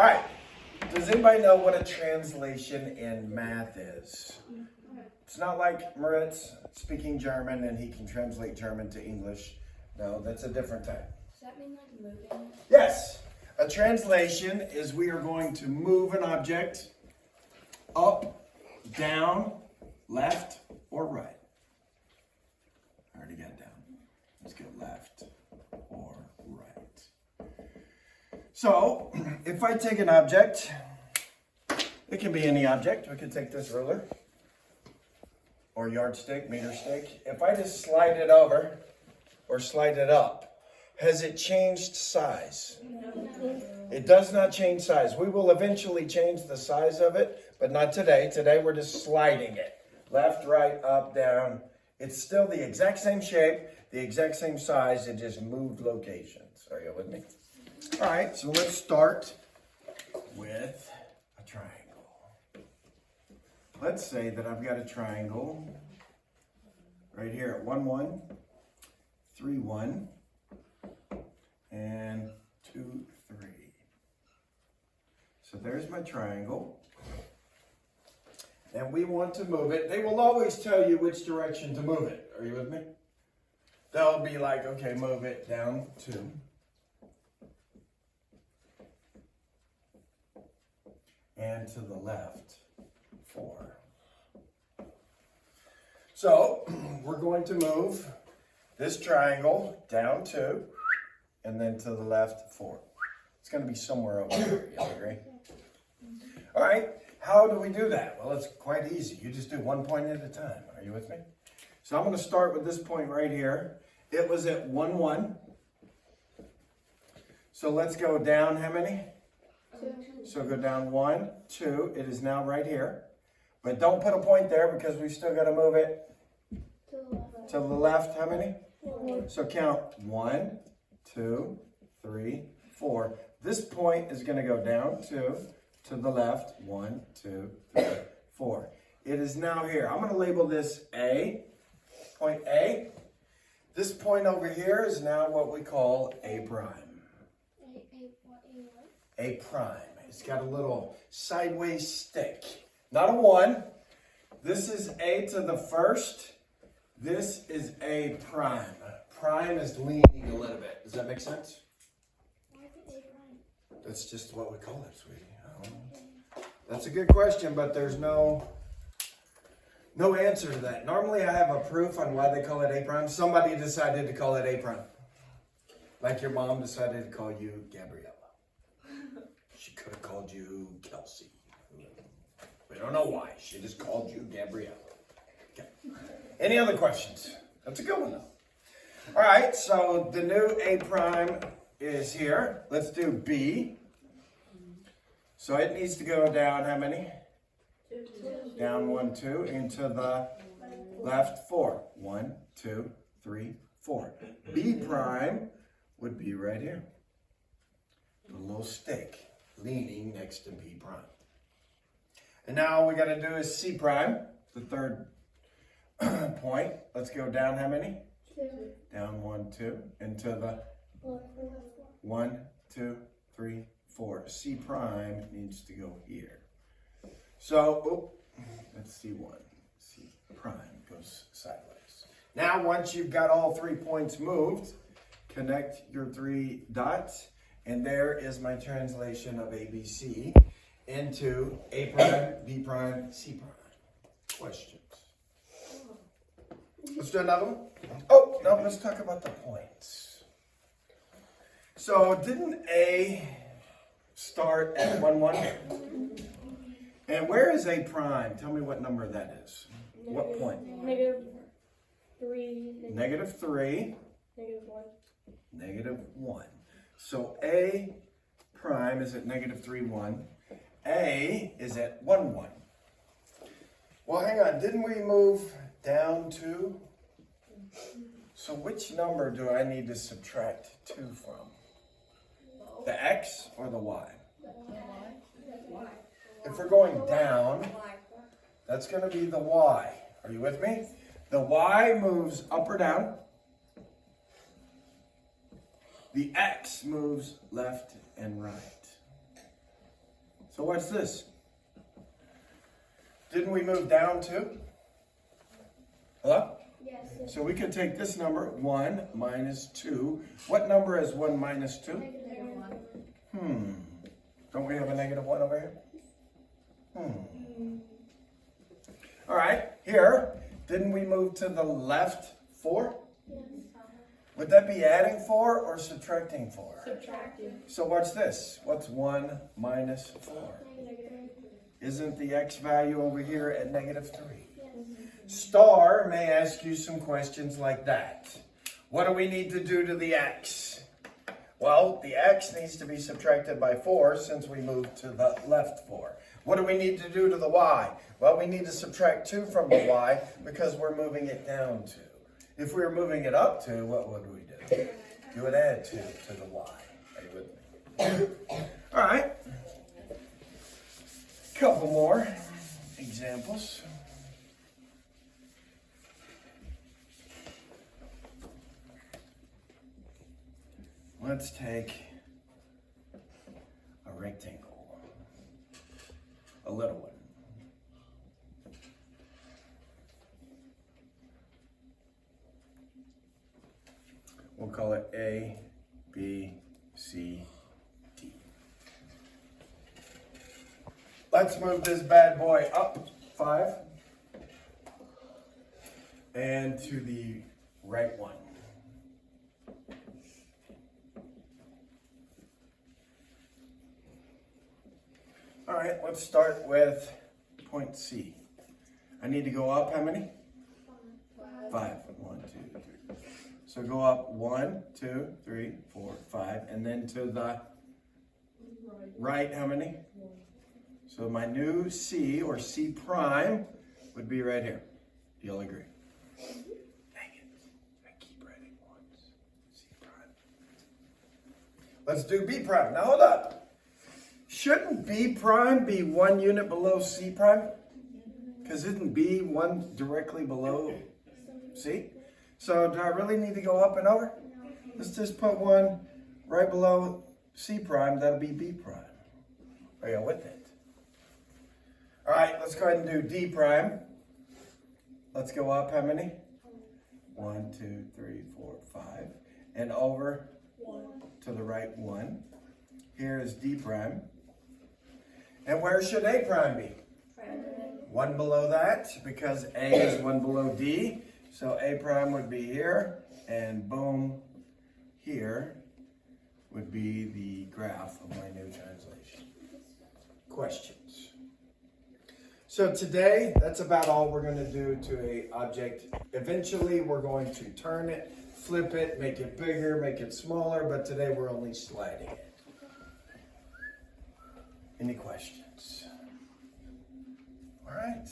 All right. Does anybody know what a translation in math is? It's not like Moritz speaking German and he can translate German to English. No, that's a different type. Does that mean like moving? Yes. A translation is we are going to move an object up, down, left, or right. I already got down. Let's go left or right. So, if I take an object, it can be any object. We could take this ruler or yardstick, meter stick. If I just slide it over or slide it up, has it changed size? No. It does not change size. We will eventually change the size of it, but not today. Today we're just sliding it. Left, right, up, down. It's still the exact same shape, the exact same size. It just moved locations. Are you with me? All right, so let's start with a triangle. Let's say that I've got a triangle right here at 1, 1, 3, 1, and 2, 3. So there's my triangle. And we want to move it. They will always tell you which direction to move it. Are you with me? They'll be like, okay, move it down 2. And to the left, 4. So we're going to move this triangle down 2 and then to the left 4. It's going to be somewhere over here. You agree? All right. How do we do that? Well, it's quite easy. You just do 1 point at a time. Are you with me? So I'm going to start with this point right here. It was at 1, 1. So let's go down how many? 2. So go down 1, 2. It is now right here. But don't put a point there because we still got to move it to the left. How many? 4. So count 1, 2, 3, 4. This point is going to go down 2 to the left. 1, 2, 3, 4. It is now here. I'm going to label this A. Point A. This point over here is now what we call A prime. A prime. It's got a little sideways stick. Not a 1. This is A to the first. This is A prime. Prime is leaning a little bit. Does that make sense? Why is it A prime? That's just what we call it, sweetie. I don't know. That's a good question, but there's no answer to that. Normally I have a proof on why they call it A prime. Somebody decided to call it A prime. Like your mom decided to call you Gabriella. She could have called you Kelsey. We don't know why. She just called you Gabriella. Okay. Any other questions? That's a good one, though. All right, so the new A prime is here. Let's do B. So it needs to go down how many? 2. Down 1, 2, into the left 4. 1, 2, 3, 4. B prime would be right here. The little stick leaning next to B prime. And now all we got to do is C prime, the third point. Let's go down how many? 2. Down 1, 2, into the 1, 2, 3, 4. C prime needs to go here. So, that's C1. C prime goes sideways. Now, once you've got all 3 points moved, connect your 3 dots, and there is my translation of ABC into A prime, B prime, C prime. Questions? Let's do another one. Oh, no, let's talk about the points. So, didn't A start at 1, 1? And where is A prime? Tell me what number that is. What point? -3. -3. -1. -1. So A prime is at -3, 1. A is at 1, 1. Well, hang on. Didn't we move down 2? So which number do I need to subtract 2 from? The X or the Y? If we're going down, that's going to be the Y. Are you with me? The Y moves up or down. The X moves left and right. So what's this? Didn't we move down too? Hello? Yes. So we can take this number, 1 minus 2. What number is 1 minus 2? -1. Don't we have a -1 over here? All right, here, didn't we move to the left 4? Yes. Would that be adding 4 or subtracting 4? Subtracting. So what's this? What's 1 minus 4? -3. Isn't the x value over here at -3? Yes. Star may ask you some questions like that. What do we need to do to the x? Well, the x needs to be subtracted by 4 since we moved to the left 4. What do we need to do to the y? Well, we need to subtract 2 from the y because we're moving it down 2. If we were moving it up 2, what would we do? You would add 2 to the y. Are you with me? All right. Couple more examples. Let's take a rectangle, a little one. We'll call it A, B, C, D. Let's move this bad boy up 5 and to the right 1. All right, let's start with point C. I need to go up how many? 5. 1, 2, 3. So go up 1, 2, 3, 4, 5, and then to the right how many? So my new C or C prime would be right here. You'll agree. Dang it. I keep writing ones. C prime. Let's do B prime. Now hold up. Shouldn't B prime be 1 unit below C prime? Because isn't B 1 directly below C? So do I really need to go up and over? Let's just put 1 right below C prime. That'll be B prime. Are you with it? All right, let's go ahead and do D prime. Let's go up how many? 1, 2, 3, 4, 5. And over to the right 1. Here is D prime. And where should A prime be? 1 below that, because A is 1 below D. So A prime would be here, and boom, here would be the graph of my new translation. Questions? So today, that's about all we're going to do to an object. Eventually, we're going to turn it, flip it, make it bigger, make it smaller, but today we're only sliding it. Any questions? All right.